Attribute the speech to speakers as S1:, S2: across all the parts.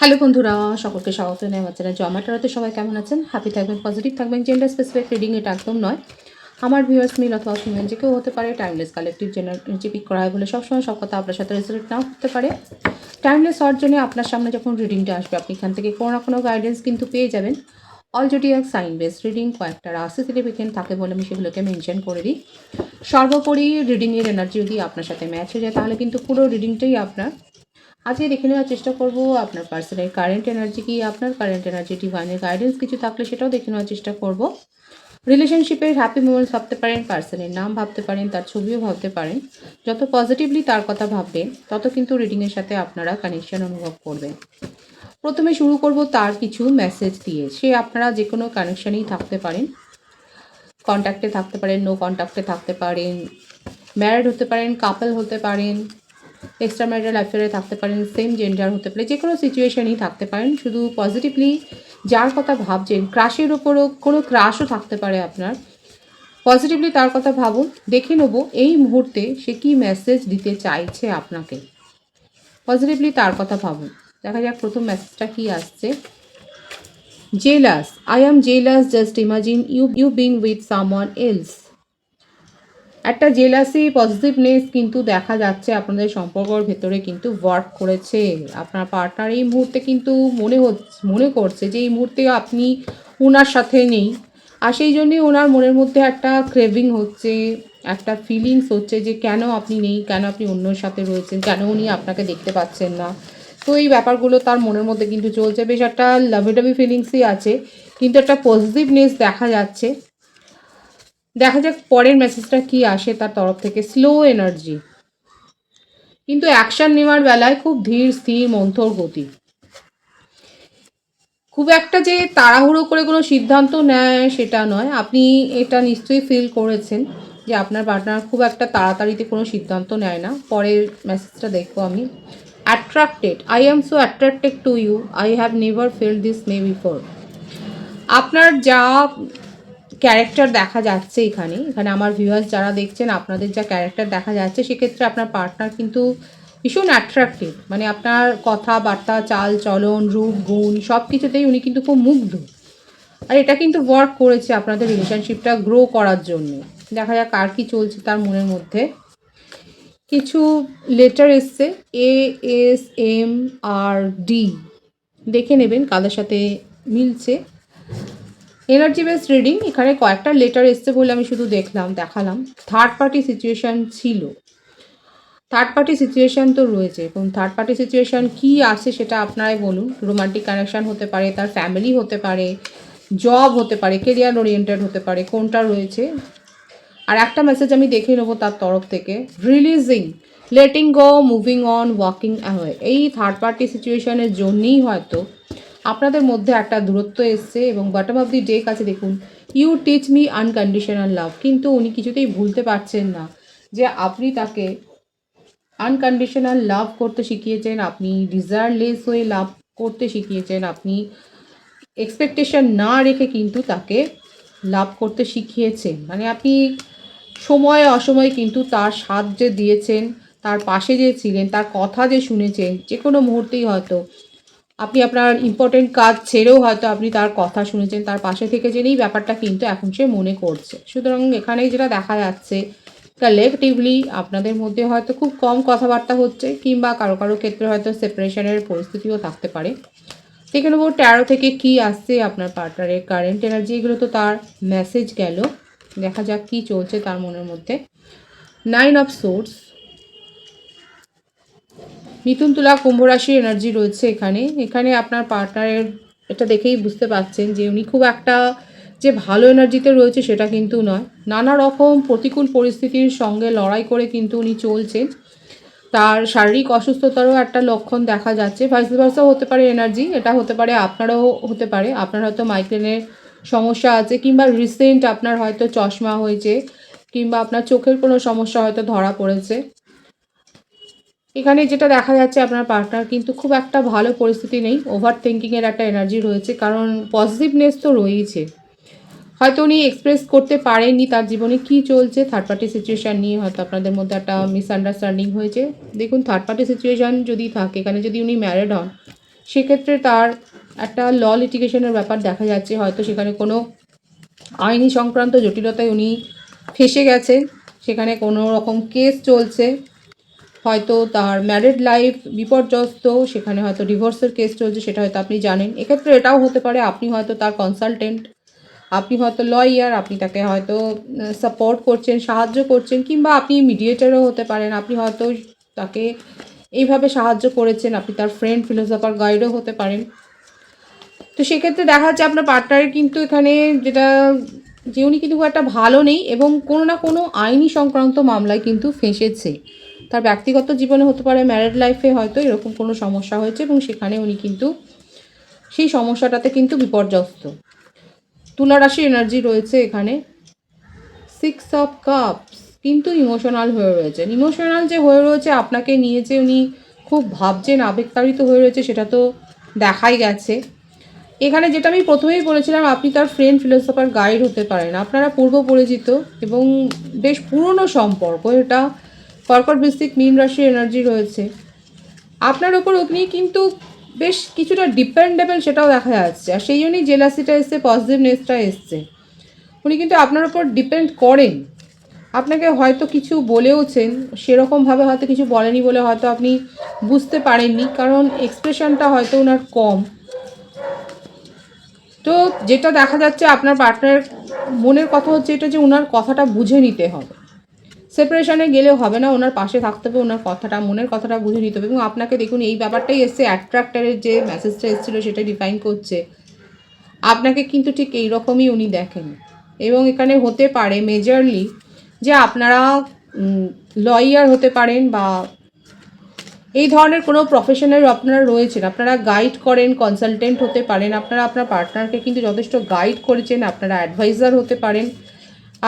S1: Hello বন্ধুরা, সকলকে স্বাগত জানাই আমার চ্যানেল জমা টারাতে। সবাই কেমন আছেন? হ্যাপি থাকবেন, পজিটিভ থাকবেন। জেন্ডার স্পেসিফিক রিডিং এটা একদম নয়। আমার ভিউয়ার্স মেল অথবা ফিমেল যে কেউ হতে পারে। Timeless collective general energy pick করা হয় বলে সবসময় সব কথা আপনার সাথে রেজোনেট নাও করতে পারে। টাইমলেস হওয়ার জন্য আপনার সামনে যখন রিডিংটা আসবে, আপনি এখান থেকে কোনো না কোনো গাইডেন্স কিন্তু পেয়ে যাবেন। অলরেডি এক সাইন বেস রিডিং কয়েকটা রাশি সিগনিফিকেন্ট থাকে বলে আমি সেগুলোকে মেনশন করে দিই। সর্বোপরি রিডিংয়ের এনার্জি যদি আপনার সাথে ম্যাচ হয়ে যায় তাহলে কিন্তু পুরো রিডিংটাই আপনার। আজকে দেখে নেওয়ার চেষ্টা করব আপনার পার্সনের কারেন্ট এনার্জি কি, আপনার কারেন্ট এনার্জি ডিভাইনের গাইডেন্স কিছু থাকলে সেটাও দেখে নেওয়ার চেষ্টা করব। রিলেশনশিপের হ্যাপি মোমেন্টস ভাবতে পারেন, পার্সনের নাম ভাবতে পারেন, তার ছবিও ভাবতে পারেন। যত পজিটিভলি তার কথা ভাববেন তত কিন্তু রিডিংয়ের সাথে আপনারা কানেকশন অনুভব করবেন। প্রথমে শুরু করব তার কিছু মেসেজ দিয়ে। সে আপনারা যে কোনো কানেকশানেই থাকতে পারেন, কন্ট্যাক্টে থাকতে পারেন, নো কন্ট্যাক্টে থাকতে পারেন, ম্যারিড হতে পারেন, কাপল হতে পারেন, এক্সট্রা ম্যারিটাল অ্যাফেয়ারে থাকতে পারেন, সেম জেন্ডার হতে পারে, যে কোনো সিচুয়েশানেই থাকতে পারেন। শুধু পজিটিভলি যার কথা ভাবছেন, ক্রাশের ওপরও কোনো ক্রাশও থাকতে পারে আপনার। পজিটিভলি তার কথা ভাবুন। দেখে নেব এই মুহূর্তে সে কী মেসেজ দিতে চাইছে আপনাকে। পজিটিভলি তার কথা ভাবুন। দেখা যাক প্রথম মেসেজটা কী আসছে। Jealous, I am jealous, just imagine you being with someone else. একটা জেলাসি পজিটিভনেস কিন্তু দেখা যাচ্ছে আপনাদের সম্পর্কর ভেতরে কিন্তু ওয়ার্ক করেছে। আপনার পার্টনার এই মুহূর্তে কিন্তু মনে করছে যে এই মুহূর্তে আপনি ওনার সাথে নেই, আর সেই জন্যই ওনার মনের মধ্যে একটা ক্রেভিং হচ্ছে, একটা ফিলিংস হচ্ছে যে কেন আপনি নেই, কেন আপনি অন্যর সাথে রয়েছেন, কেন উনি আপনাকে দেখতে পাচ্ছেন না। তো এই ব্যাপারগুলো তার মনের মধ্যে কিন্তু চলছে। বেশ একটা লাভি ফিলিংসই আছে, কিন্তু একটা পজিটিভনেস দেখা যাচ্ছে। দেখা যাক পরের মেসেজটা কি আসে তার তরফ থেকে। স্লো এনার্জি, কিন্তু অ্যাকশন নেওয়ার বেলায় খুব ধীর স্থির মন্থর গতি। খুব একটা যে তাড়াহুড়ো করে কোনো সিদ্ধান্ত নেয় সেটা নয়। আপনি এটা নিশ্চয়ই ফিল করেছেন যে আপনার পার্টনার খুব একটা তাড়াতাড়িতে কোনো সিদ্ধান্ত নেয় না। পরের মেসেজটা দেখবো আমি। Attracted, I am so attracted to you, I have never feel this way before. আপনার যা ক্যারেক্টার দেখা যাচ্ছে এখানে আমার ভিউয়ার্স যারা দেখছেন, আপনাদের যা ক্যারেক্টার দেখা যাচ্ছে, সেক্ষেত্রে আপনার পার্টনার কিন্তু ভীষণ অ্যাট্রাক্টিভ। মানে আপনার কথাবার্তা, চাল চলন, রূপ গুণ সব কিছুতেই উনি কিন্তু খুব মুগ্ধ। আর এটা কিন্তু ওয়ার্ক করেছে আপনাদের রিলেশনশিপটা গ্রো করার জন্য। দেখা যাক আর কি চলছে তার মনের মধ্যে। কিছু লেটার এসছে, ASMRD। দেখে নেবেন কাদের সাথে মিলছে। এনার্জি বেস রিডিং, এখানে কয়েকটা লেটার এসছে বলে আমি শুধু দেখালাম। থার্ড পার্টি সিচুয়েশান ছিল, থার্ড পার্টি সিচুয়েশান তো রয়েছে। এবং থার্ড পার্টি সিচুয়েশান কী আছে সেটা আপনারাই বলুন। রোমান্টিক কানেকশান হতে পারে, তার ফ্যামিলি হতে পারে, জব হতে পারে, কেরিয়ার ওরিয়েন্টেড হতে পারে, কোনটা রয়েছে। আর একটা মেসেজ আমি দেখে নেবো তার তরফ থেকে। Releasing, letting go, moving on, walking away. এই থার্ড পার্টি সিচুয়েশানের জন্যই হয়তো আপনাদের মধ্যে একটা দূরত্ব এসছে। এবং বটম অফ দি ডেক আছে দেখুন, you teach me unconditional love. কিন্তু উনি কিছুতেই ভুলতে পারছেন না যে আপনি তাকে আনকন্ডিশনাল লাভ করতে শিখিয়েছেন, আপনি ডিজায়ারলেস হয়ে লাভ করতে শিখিয়েছেন, আপনি এক্সপেকটেশন না রেখে কিন্তু তাকে লাভ করতে শিখিয়েছেন। মানে আপনি সময় অসময়ে কিন্তু তার সাথ যে দিয়েছেন, তার পাশে যে ছিলেন, তার কথা যে শুনেছেন, যে কোনো মুহূর্তেই হয়তো আপনি আপনার ইম্পর্টেন্ট কাজ ছেড়েও হয়তো আপনি তার কথা শুনেছেন, তার পাশে থেকেছেন। এই ব্যাপারটা কিন্তু এখন সে মনে করছে। সুতরাং এখানেই যেটা দেখা যাচ্ছে, কালেকটিভলি আপনাদের মধ্যে হয়তো খুব কম কথাবার্তা হচ্ছে, কিংবা কারো কারো ক্ষেত্রে হয়তো সেপারেশনের পরিস্থিতিও থাকতে পারে। দেখে নেবো ট্যারো থেকে কি আসছে আপনার পার্টনারের কারেন্ট এনার্জি। এগুলো তো তার মেসেজ গেল, দেখা যাক কি চলছে তার মনের মধ্যে। 9 অফ সোর্স, মিথুন তুলা কুম্ভ রাশির এনার্জি রয়েছে এখানে আপনার পার্টনারের এটা দেখেই বুঝতে পারছেন যে উনি খুব একটা যে ভালো এনার্জিতে রয়েছে সেটা কিন্তু নয়। নানা রকম প্রতিকূল পরিস্থিতির সঙ্গে লড়াই করে কিন্তু উনি চলছেন। তার শারীরিক অসুস্থতারও একটা লক্ষণ দেখা যাচ্ছে। ভাইস ভার্সাও হতে পারে এনার্জি, এটা হতে পারে আপনারও হতে পারে। আপনার হয়তো মাইগ্রেনের সমস্যা আছে, কিংবা রিসেন্ট আপনার হয়তো চশমা হয়েছে, কিংবা আপনার চোখের কোনো সমস্যা হয়তো ধরা পড়েছে। এখানে যেটা দেখা যাচ্ছে, আপনার পার্টনার কিন্তু খুব একটা ভালো পরিস্থিতি নেই। ওভার থিঙ্কিংয়ের একটা এনার্জি রয়েছে, কারণ পজিটিভনেস তো রয়েইছে। হয়তো উনি এক্সপ্রেস করতে পারেননি তার জীবনে কী চলছে। থার্ড পার্টি সিচুয়েশান নিয়ে হয়তো আপনাদের মধ্যে একটা মিসআন্ডারস্ট্যান্ডিং হয়েছে। দেখুন, থার্ড পার্টি সিচুয়েশান যদি থাকে, এখানে যদি উনি ম্যারিড হন, সেক্ষেত্রে তার একটা ল লিটিগেশনের ব্যাপার দেখা যাচ্ছে, হয়তো সেখানে কোনো আইনি সংক্রান্ত জটিলতায় উনি ফেঁসে গেছেন, সেখানে কোনো রকম কেস চলছে, হয়তো তার ম্যারিড লাইফ বিপর্যস্ত, সেখানে হয়তো ডিভোর্সের কেস চলছে, সেটা হয়তো আপনি জানেন। এক্ষেত্রে এটাও হতে পারে আপনি হয়তো তার কনসালটেন্ট, আপনি হয়তো লয়ার, আপনি তাকে হয়তো সাপোর্ট করছেন, সাহায্য করছেন, কিংবা আপনি মিডিয়েটারও হতে পারেন, আপনি হয়তো তাকে এইভাবে সাহায্য করেছেন, আপনি তার ফ্রেন্ড, ফিলোসফার, গাইডও হতে পারেন। তো সেক্ষেত্রে দেখা যাচ্ছে আপনার পার্টনারের কিন্তু এখানে যেটা যে উনি কিন্তু খুব একটা ভালো নেই এবং কোনো না কোনো আইনি সংক্রান্ত মামলায় কিন্তু ফেঁসেছে। তার ব্যক্তিগত জীবনে হতে পারে, ম্যারিড লাইফে হয়তো এরকম কোনো সমস্যা হয়েছে এবং সেখানে উনি কিন্তু সেই সমস্যাটাতে কিন্তু বিপর্যস্ত। তুলা রাশি এনার্জি রয়েছে এখানে, 6 অফ কাপস, কিন্তু ইমোশনাল হয়ে রয়েছেন। ইমোশনাল যে হয়ে রয়েছে আপনাকে নিয়ে, যে উনি খুব ভাবছেন, আবেগতাড়িত হয়ে রয়েছে, সেটা তো দেখাই গেছে। এখানে যেটা আমি প্রথমেই বলেছিলাম, আপনি তার ফ্রেন্ড, ফিলোসফার, গাইড হতে পারেন, আপনারা পূর্ব পরিচিত এবং বেশ পুরনো সম্পর্ক এটা। কর্কট, বৃশ্চিক, মীন রাশির এনার্জি রয়েছে আপনার ওপর। উনি কিন্তু বেশ কিছুটা ডিপেন্ডেবল, সেটাও দেখা যাচ্ছে, আর সেই জন্যই জেলাসিটা এসছে, পজিটিভনেসটা এসছে। উনি কিন্তু আপনার ওপর ডিপেন্ড করেন, আপনাকে হয়তো কিছু বলেওছেন, সেরকমভাবে হয়তো কিছু বলেনি বলে হয়তো আপনি বুঝতে পারেননি, কারণ এক্সপ্রেশনটা হয়তো ওনার কম। তো যেটা দেখা যাচ্ছে, আপনার পার্টনারের মনের কথা হচ্ছে এটা, যে ওনার কথাটা বুঝে নিতে হবে। সেপারেশনে গেলেও হবে না, ওনার পাশে থাকতে হবে, ওনার কথাটা, মনের কথাটা বুঝে নিতে হবে। এবং আপনাকে দেখুন, এই ব্যাপারটাই এসছে, অ্যাট্রাক্টারের যে মেসেজটা এসেছিলো সেটা ডিফাইন করছে আপনাকে কিন্তু ঠিক এইরকমই উনি দেখেন। এবং এখানে হতে পারে মেজরলি যে আপনারা লয়ার হতে পারেন, বা এই ধরনের কোনো প্রফেশনের আপনারা রয়েছেন, আপনারা গাইড করেন, কনসালটেন্ট হতে পারেন, আপনারা আপনার পার্টনারকে কিন্তু যথেষ্ট গাইড করেছেন, আপনারা অ্যাডভাইজার হতে পারেন,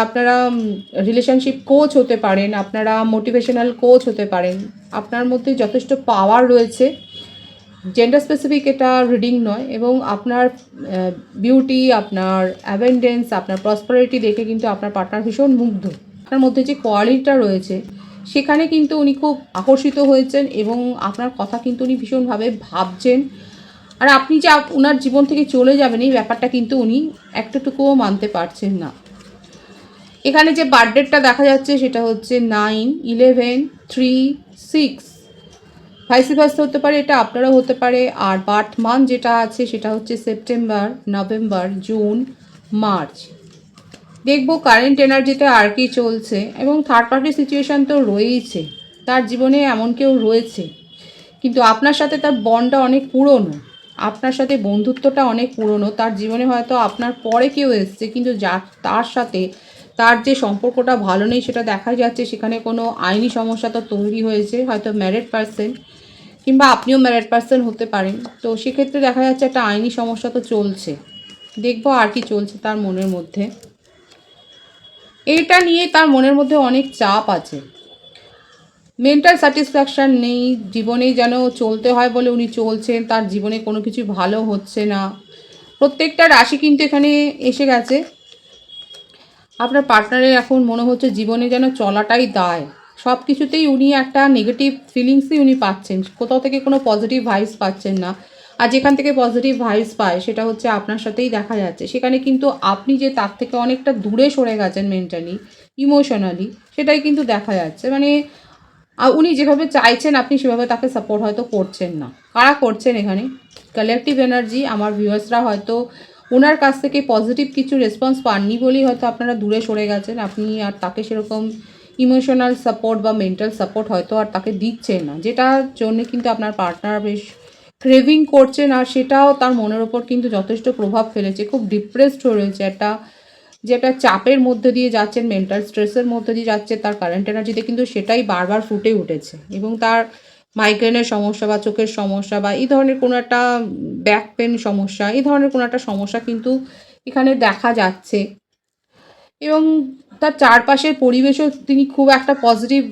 S1: আপনারা রিলেশনশিপ কোচ হতে পারেন, আপনারা মোটিভেশনাল কোচ হতে পারেন। আপনার মধ্যে যথেষ্ট পাওয়ার রয়েছে, জেন্ডার স্পেসিফিক এটা রিডিং নয়, এবং আপনার বিউটি, আপনার অ্যাবেন্ডেন্স, আপনার প্রসপারিটি দেখে কিন্তু আপনার পার্টনার ভীষণ মুগ্ধ। আপনার মধ্যে যে কোয়ালিটিটা রয়েছে সেখানে কিন্তু উনি খুব আকর্ষিত হয়েছেন এবং আপনার কথা কিন্তু উনি ভীষণভাবে ভাবছেন। আর আপনি যে ওনার জীবন থেকে চলে যাবেন, এই ব্যাপারটা কিন্তু উনি একটুটুকুও মানতে পারছেন না। এখানে যে বার্থডেটটা দেখা যাচ্ছে সেটা হচ্ছে 9, 11, 3, 6, ভাইস ভার্সা হতে পারে, এটা আপনারাও হতে পারে। আর বার্থ মান্থ যেটা আছে সেটা হচ্ছে সেপ্টেম্বর, নভেম্বর, জুন, মার্চ। দেখবো কারেন্ট এনার্জিতে আর কি চলছে, এবং থার্ড পার্টি সিচুয়েশান তো রয়েইছে, তার জীবনে এমন কেউ রয়েছে, কিন্তু আপনার সাথে তার বন্ডটা অনেক পুরনো, আপনার সাথে বন্ধুত্বটা অনেক পুরনো। তার জীবনে হয়তো আপনার পরে কেউ এসছে, কিন্তু তার সাথে তার যে সম্পর্কটা ভালো নেই সেটা দেখা যাচ্ছে। সেখানে কোনো আইনি সমস্যা তো তৈরি হয়েছে, হয়তো ম্যারিড পার্সন, কিংবা আপনিও ম্যারিড পার্সন হতে পারেন। তো সেক্ষেত্রে দেখা যাচ্ছে একটা আইনি সমস্যা তো চলছে। দেখবো আর কি চলছে তার মনের মধ্যে। এটা নিয়ে তার মনের মধ্যে অনেক চাপ আছে, মেন্টাল স্যাটিসফ্যাকশান নেই, জীবনেই যেন চলতে হয় বলে উনি চলছেন, তার জীবনে কোনো কিছু ভালো হচ্ছে না। প্রত্যেকটা রাশি কিন্তু এখানে এসে গেছে। আপনার পার্টনারের এখন মনে হচ্ছে জীবনে যেন চলাটাই দায়, সব কিছুতেই উনি একটা নেগেটিভ ফিলিংসই উনি পাচ্ছেন, কোথাও থেকে কোনো পজিটিভ ভাইবস পাচ্ছেন না। আর যেখান থেকে পজিটিভ ভাইবস পায় সেটা হচ্ছে আপনার সাথেই দেখা যাচ্ছে। সেখানে কিন্তু আপনি যে তার থেকে অনেকটা দূরে সরে গেছেন মেন্টালি, ইমোশনালি, সেটাই কিন্তু দেখা যাচ্ছে। মানে উনি যেভাবে চাইছেন আপনি সেভাবে তাকে সাপোর্ট হয়তো করছেন না। কারা করছেন এখানে? Collective energy. আমার ভিউয়ার্সরা হয়তো ওনার কাছ থেকে পজিটিভ কিছু রেসপন্স পাননি বলেই হয়তো আপনারা দূরে সরে গেছেন। আপনি আর তাকে সেরকম ইমোশনাল সাপোর্ট বা মেন্টাল সাপোর্ট হয়তো আর তাকে দিচ্ছেন না, যেটার জন্য কিন্তু আপনার পার্টনার বেশ ক্রেভিং করছেন, আর সেটাও তার মনের ওপর কিন্তু যথেষ্ট প্রভাব ফেলেছে। খুব ডিপ্রেসড হয়ে রয়েছে, একটা চাপের মধ্যে দিয়ে যাচ্ছেন, মেন্টাল স্ট্রেসের মধ্যে দিয়ে যাচ্ছে। তার কারেন্ট এনার্জিতে কিন্তু সেটাই বারবার ফুটে উঠেছে, এবং তার মাইগ্রেনের সমস্যা বা চোখের সমস্যা বা এই ধরনের কোনো একটা ব্যাক পেন সমস্যা, এই ধরনের কোনো একটা সমস্যা কিন্তু এখানে দেখা যাচ্ছে। এবং তার চারপাশের পরিবেশও তিনি খুব একটা পজিটিভ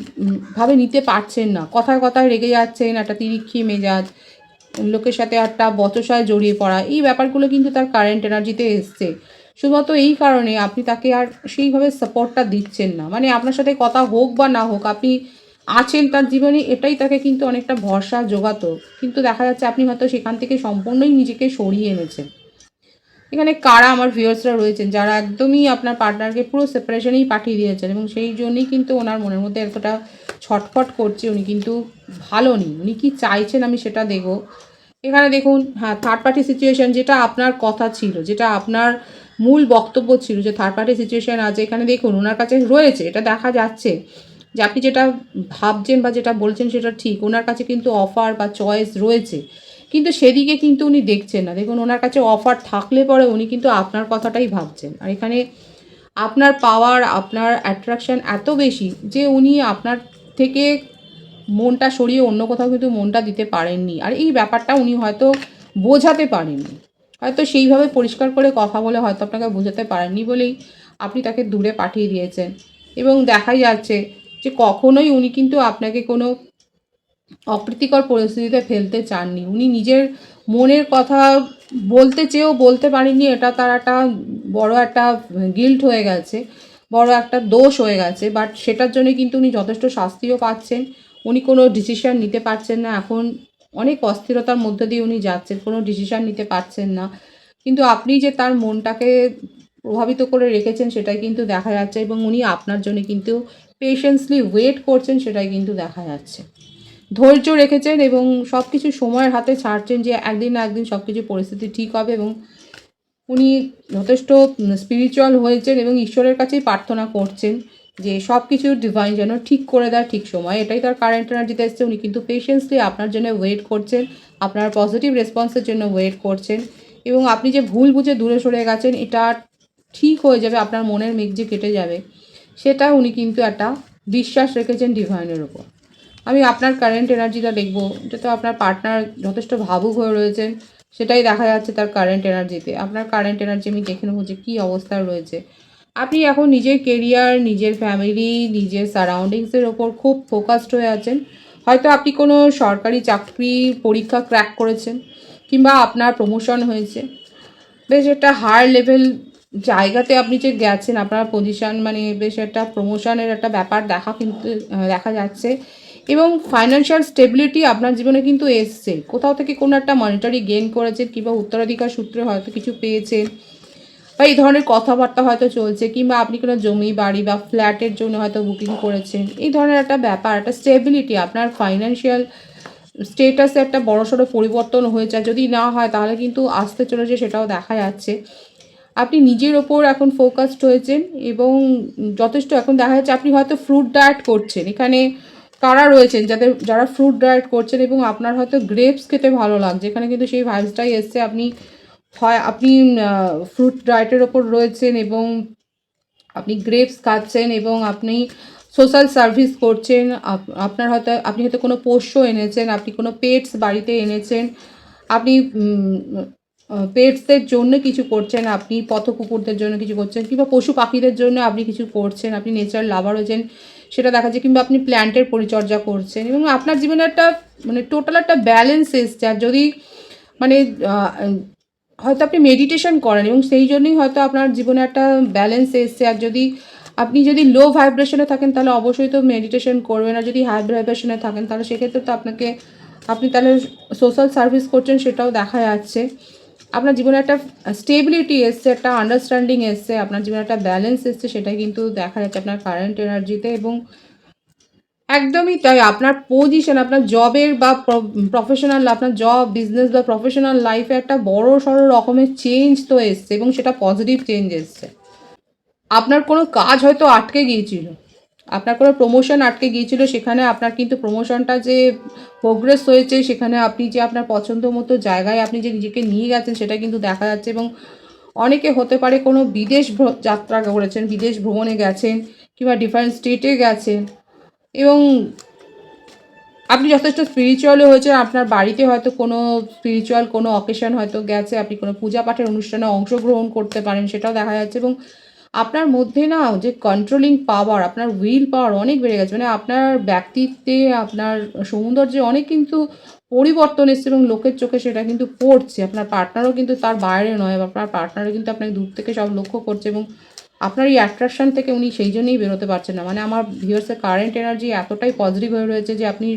S1: ভাবে নিতে পারছেন না, কথায় কথায় রেগে যাচ্ছেন, একটা তিরিক্ষি মেজাজ, লোকের সাথে একটা বচসায় জড়িয়ে পড়া, এই ব্যাপারগুলো কিন্তু তার কারেন্ট এনার্জিতে এসছে। শুধুমাত্র এই কারণে আপনি তাকে আর সেইভাবে সাপোর্টটা দিচ্ছেন না। মানে আপনার সাথে কথা হোক বা না হোক, আপনি আছেন তার জীবনে, এটাই তাকে কিন্তু অনেকটা ভরসা জোগাতো। কিন্তু দেখা যাচ্ছে আপনি হয়তো সেখান থেকে সম্পূর্ণই নিজেকে সরিয়ে এনেছেন। এখানে কারা আমার ভিউয়ার্সরা রয়েছেন যারা একদমই আপনার পার্টনারকে পুরো সেপারেশনেই পাঠিয়ে দিয়েছেন, এবং সেই জন্যই কিন্তু ওনার মনের মধ্যে এতটা ছটফট করছে। উনি কিন্তু ভালো নেই, উনি কি চাইছেন আমি সেটা দেখব। এখানে দেখুন, হ্যাঁ, থার্ড পার্টি সিচুয়েশন, যেটা আপনার কথা ছিল, যেটা আপনার মূল বক্তব্য ছিল যে থার্ড পার্টি সিচুয়েশন আছে, এখানে দেখুন ওনার কাছে রয়েছে, এটা দেখা যাচ্ছে যে আপনি যেটা ভাবছেন বা যেটা বলছেন সেটা ঠিক, ওনার কাছে কিন্তু অফার বা চয়েস রয়েছে, কিন্তু সেদিকে কিন্তু উনি দেখছেন না। দেখুন ওনার কাছে অফার থাকলে পরে উনি কিন্তু আপনার কথাটাই ভাবছেন। আর এখানে আপনার পাওয়ার, আপনার অ্যাট্রাকশান এত বেশি যে উনি আপনার থেকে মনটা সরিয়ে অন্য কোথাও কিন্তু মনটা দিতে পারেননি। আর এই ব্যাপারটা উনি হয়তো বোঝাতে পারেননি, হয়তো সেইভাবে পরিষ্কার করে কথা বলে হয়তো আপনাকে বোঝাতে পারেননি বলেই আপনি তাকে দূরে পাঠিয়ে দিয়েছেন। এবং দেখাই যাচ্ছে যে কখনোই উনি কিন্তু আপনাকে কোনো অপ্রীতিকর পরিস্থিতিতে ফেলতে চাননি। উনি নিজের মনের কথা বলতে চেয়েও বলতে পারেননি, এটা তার একটা বড় একটা গিল্ট হয়ে গেছে, বড় একটা দোষ হয়ে গেছে। বাট সেটার জন্য কিন্তু উনি যথেষ্ট শাস্তিও পাচ্ছেন। উনি কোনো ডিসিশন নিতে পারছেন না এখন, অনেক অস্থিরতার মধ্যে দিয়ে উনি যাচ্ছেন, কোনো ডিসিশন নিতে পারছেন না। কিন্তু আপনি যে তার মনটাকে প্রভাবিত করে রেখেছেন সেটাই কিন্তু দেখা যাচ্ছে, এবং উনি আপনার জন্য কিন্তু পেশেন্সলি ওয়েট করছেন সেটাই কিন্তু দেখা যাচ্ছে। ধৈর্য রেখেছেন এবং সব কিছু সময়ের হাতে ছাড়ছেন যে একদিন না একদিন সব কিছু পরিস্থিতি ঠিক হবে, এবং উনি যথেষ্ট স্পিরিচুয়াল হয়েছেন এবং ঈশ্বরের কাছেই প্রার্থনা করছেন যে সব কিছু ডিভাইন যেন ঠিক করে দেয় ঠিক সময়। এটাই তার কারেন্ট এনার্জিতে এসছে। উনি কিন্তু পেশেন্সলি আপনার জন্য ওয়েট করছেন, আপনার পজিটিভ রেসপন্সের জন্য ওয়েট করছেন, এবং আপনি যে ভুল বুঝে দূরে সরে গেছেন এটা ঠিক হয়ে যাবে, আপনার মনের মেঘ যে কেটে যাবে, সেটা উনি কিন্তু একটা বিশ্বাস রেখেছেন ডিভাইনের ওপর। আমি আপনার কারেন্ট এনার্জিটা দেখব, এটা তো আপনার পার্টনার যথেষ্ট ভাবুক হয়ে রয়েছেন, সেটাই দেখা যাচ্ছে তার কারেন্ট এনার্জিতে। আপনার কারেন্ট এনার্জি আমি দেখে নেবো যে কী অবস্থায় রয়েছে। আপনি এখন নিজের কেরিয়ার, নিজের ফ্যামিলি, নিজের সারাউন্ডিংসের ওপর খুব ফোকাসড হয়ে আছেন। হয়তো আপনি কোনো সরকারি চাকরির পরীক্ষা ক্র্যাক করেছেন, কিংবা আপনার প্রমোশন হয়েছে, বেশ একটা হায়ার লেভেল জায়গাতে আপনি যে গেছেন, আপনার পজিশন মানে বেশ একটা প্রমোশনের একটা ব্যাপার কিন্তু দেখা যাচ্ছে, এবং ফাইন্যান্সিয়াল স্টেবিলিটি আপনার জীবনে কিন্তু এসছে। কোথাও থেকে কোনো একটা মনিটারি গেইন করেছেন, কিংবা উত্তরাধিকার সূত্রে হয়তো কিছু পেয়েছেন, বা এই ধরনের কথাবার্তা হয়তো চলছে, কিংবা আপনি কোনো জমি বাড়ি বা ফ্ল্যাটের জন্য হয়তো বুকিং করেছেন। এই ধরনের একটা ব্যাপার, একটা স্টেবিলিটি, আপনার ফাইন্যান্সিয়াল স্টেটাসে একটা বড়সড় পরিবর্তন হয়েছে। আর যদি না হয় তাহলে কিন্তু আসতে চলেছে, সেটাও দেখা যাচ্ছে। আপনি নিজের ওপর এখন ফোকাসড হয়েছেন, এবং যথেষ্ট এখন দেখা যাচ্ছে আপনি হয়তো ফ্রুট ডায়েট করছেন। এখানে কারা রয়েছেন যারা ফ্রুট ডায়েট করছেন, এবং আপনার হয়তো গ্রেপস খেতে ভালো লাগছে, এখানে কিন্তু সেই ভাইবসটাই এসছে। আপনি ফ্রুট ডায়েটের ওপর রয়েছেন, এবং আপনি গ্রেপস খাচ্ছেন, এবং আপনি সোশ্যাল সার্ভিস করছেন। আপনি হয়তো কোনো পোষ্য এনেছেন, আপনি কোনো পেটস বাড়িতে এনেছেন, আপনি পেটসদের জন্য কিছু করছেন, আপনি পথ কুকুরদের জন্য কিছু করছেন, কিংবা পশু পাখিদের জন্য আপনি কিছু করছেন, আপনি নেচার লাভার হয়েছেন সেটা দেখা যায়, কিংবা আপনি প্ল্যান্টের পরিচর্যা করছেন, এবং আপনার জীবনে একটা মানে টোটাল একটা ব্যালেন্স এসছে। আর যদি মানে হয়তো আপনি মেডিটেশন করেন, এবং সেই জন্যই হয়তো আপনার জীবনে একটা ব্যালেন্স এসছে। আর আপনি যদি লো ভাইব্রেশনে থাকেন তাহলে অবশ্যই তো মেডিটেশন করবেন, আর যদি হাই ভাইব্রেশনে থাকেন তাহলে সেক্ষেত্রে তো আপনি তাহলে সোশ্যাল সার্ভিস করছেন, সেটাও দেখা যাচ্ছে। আপনার জীবনে একটা স্টেবিলিটি এসছে, একটা আন্ডারস্ট্যান্ডিং এসছে, আপনার জীবনে একটা ব্যালেন্স এসছে, সেটাই কিন্তু দেখা যাচ্ছে আপনার কারেন্ট এনার্জিতে। এবং একদমই তাই, আপনার পজিশন, আপনার জবের বা প্রফেশনাল, আপনার জব, বিজনেস বা প্রফেশনাল লাইফে একটা বড় সড়ো রকমের চেঞ্জ তো এসছে, এবং সেটা পজিটিভ চেঞ্জ এসছে। আপনার কোনো কাজ হয়তো আটকে গিয়েছিল, আপনার কোনো প্রমোশন আটকে গিয়েছিল, সেখানে আপনার কিন্তু প্রমোশনটা যে প্রোগ্রেস হয়েছে, সেখানে আপনি যে আপনার পছন্দ মতো জায়গায় আপনি যে নিজেকে নিয়ে গেছেন সেটা কিন্তু দেখা যাচ্ছে। এবং অনেকে হতে পারে কোনো বিদেশ যাত্রা করেছেন, বিদেশ ভ্রমণে গেছেন, কিংবা ডিফারেন্ট স্টেটে গেছেন, এবং আপনি যথেষ্ট স্পিরিচুয়ালও হয়েছে। আপনার বাড়িতে হয়তো কোনো স্পিরিচুয়াল কোনো অকেশন হয়তো গেছে, আপনি কোনো পূজা পাঠের অনুষ্ঠানে অংশগ্রহণ করতে পারেন, সেটাও দেখা যাচ্ছে। এবং আপনার মধ্যে না যে কন্ট্রোলিং পাওয়ার, আপনার উইল পাওয়ার অনেক বেড়ে গেছে, মানে আপনার ব্যক্তিত্বে, আপনার সৌন্দর্যে অনেক কিন্তু পরিবর্তন এসছে, এবং লোকের চোখে সেটা কিন্তু পড়ছে। আপনার পার্টনারও কিন্তু তার বাইরে নয়, আপনার পার্টনারও কিন্তু আপনাকে দূর থেকে সব লক্ষ্য করছে, এবং আপনার এই অ্যাট্রাকশন থেকে উনি সেই জন্যই বেরোতে পারছেন না। মানে আমার ভিউয়ার্সের কারেন্ট এনার্জি এতটাই পজিটিভ হয়ে রয়েছে যে আপনি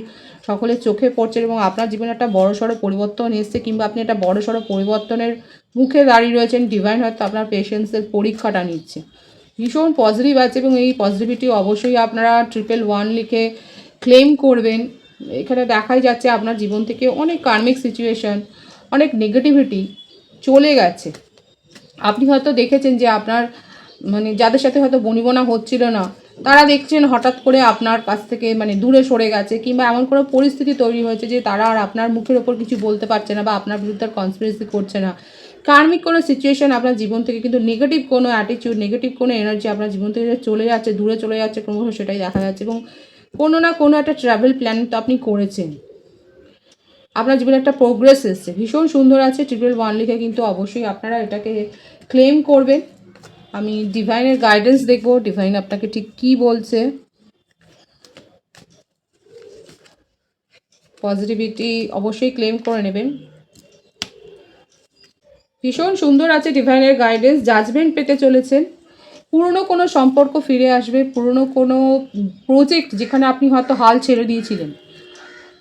S1: সকলের চোখে পড়ছেন এবং আপনার জীবনে একটা বড়সড় পরিবর্তন এসছে, কিংবা আপনি একটা বড়সড় পরিবর্তনের মুখে দাঁড়িয়ে রয়েছেন। ডিভাইন হয়তো আপনার পেশেন্সের পরীক্ষাটা নিচ্ছে। ভীষণ পজিটিভ আছে এবং এই পজিটিভিটি অবশ্যই আপনারা 111 লিখে ক্লেম করবেন। এখানে দেখাই যাচ্ছে আপনার জীবন থেকে অনেক কার্মিক সিচুয়েশন, অনেক নেগেটিভিটি চলে গেছে। আপনি হয়তো দেখেছেন যে আপনার মানে যাদের সাথে হয়তো বনিবনা হচ্ছিল না, তারা দেখছেন হঠাৎ করে আপনার কাছ থেকে মানে দূরে সরে গেছে, কিংবা এমন কোনো পরিস্থিতি তৈরি হয়েছে যে তারা আর আপনার মুখের ওপর কিছু বলতে পারছে না বা আপনার বিরুদ্ধে কনস্পিরেসি করছে না। কার্মিক কোনো সিচুয়েশন আপনার জীবন থেকে কিন্তু নেগেটিভ কোনো অ্যাটিটিউড, নেগেটিভ কোনো এনার্জি আপনার জীবন থেকে চলে যাচ্ছে, দূরে চলে যাচ্ছে ক্রমশ, সেটাই দেখা যাচ্ছে। এবং কোনো না কোনো একটা ট্রাভেল প্ল্যান তো আপনি করেছেন, আপনার জীবনে একটা প্রোগ্রেস এসছে, ভীষণ সুন্দর আছে। 111 লিখে কিন্তু অবশ্যই আপনারা এটাকে ক্লেম করবেন। আমি ডিভাইনের গাইডেন্স দেখবো, ডিভাইন আপনাকে ঠিক কী বলছে। পজিটিভিটি অবশ্যই ক্লেম করে নেবেন। ভীষণ সুন্দর আছে ডিভাইনের গাইডেন্স। জাজমেন্ট পেতে চলেছেন। পুরনো কোনো সম্পর্ক ফিরে আসবে, পুরনো কোনো প্রজেক্ট যেখানে আপনি হয়তো হাল ছেড়ে দিয়েছিলেন,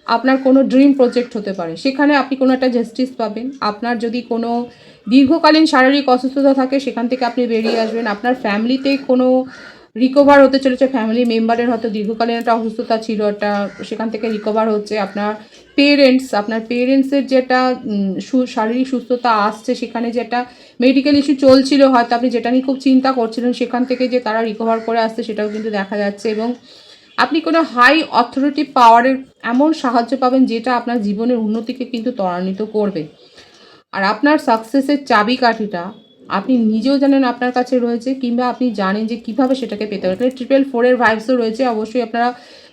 S1: আপনার কোনো ড্রিম প্রজেক্ট হতে পারে, সেখানে আপনি কোনো একটা জাস্টিস পাবেন। আপনার যদি কোনো দীর্ঘকালীন শারীরিক অসুস্থতা থাকে, সেখান থেকে আপনি বেরিয়ে আসবেন। আপনার ফ্যামিলিতে কোনো রিকভার হতে চলেছে, ফ্যামিলি মেম্বারের হয়তো দীর্ঘকালীন একটা অসুস্থতা ছিল, একটা সেখান থেকে রিকভার হচ্ছে। আপনার পেরেন্টসের যেটা শারীরিক সুস্থতা আসছে, সেখানে যেটা মেডিকেল ইস্যু চলছিল হয়তো আপনি যেটা নিয়ে খুব চিন্তা করছিলেন, সেখান থেকে যে তারা রিকভার করে আসছে, সেটাও কিন্তু দেখা যাচ্ছে। এবং আপনি কোনো হাই অথরিটি পাওয়ারের এমন সাহায্য পাবেন যেটা আপনার জীবনের উন্নতিকে কিন্তু ত্বরান্বিত করবে। আর আপনার সাকসেসের চাবিকাঠিটা আপনি নিজেও জানেন আপনার কাছে রয়েছে, কিংবা আপনি জানেন যে কীভাবে সেটাকে পেতে হবে। 444-এর ভাইবসও রয়েছে। অবশ্যই আপনারা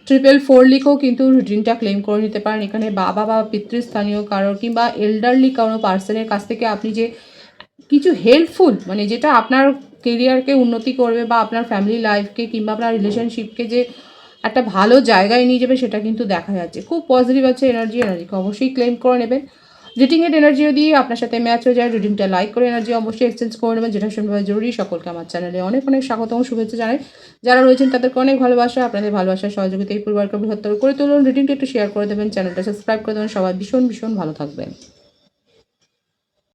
S1: 444 লিখেও কিন্তু রিডিংটা ক্লেম করে নিতে পারেন। এখানে বাবা বা পিতৃস্থানীয় কারোর কিংবা এল্ডারলি কোনো পার্সনের কাছ থেকে আপনি যে কিছু হেল্পফুল, মানে যেটা আপনার কেরিয়ারকে উন্নতি করবে বা আপনার ফ্যামিলি লাইফকে কিংবা আপনার রিলেশনশিপকে যে একটা ভালো জায়গায় নিয়ে যাবে, সেটা কিন্তু দেখা যাচ্ছে। খুব পজিটিভ আছে এনার্জিকে অবশ্যই ক্লেম করে নেবেন। রিডিংয়ের এনার্জিও দিয়ে আপনার সাথে ম্যাচ হয়ে যায়। রিডিংটা লাইক করে এনার্জি অবশ্যই এক্সচেঞ্জ করে নেবেন, যেটা শুনবে জরুরি। সকলকে আমার চ্যানেলে অনেক অনেক স্বাগতম, শুভেচ্ছা জানাই। যারা রয়েছেন তাদেরকে অনেক ভালোবাসা। আপনাদের ভালোবাসার সহযোগিতা এই পরিবারকে বৃহত্তর করে তুলুন। রিডিংটা একটু শেয়ার করে দেবেন, চ্যানেলটা সাবস্ক্রাইব করে দেবেন। সবাই ভীষণ ভীষণ ভালো থাকবেন।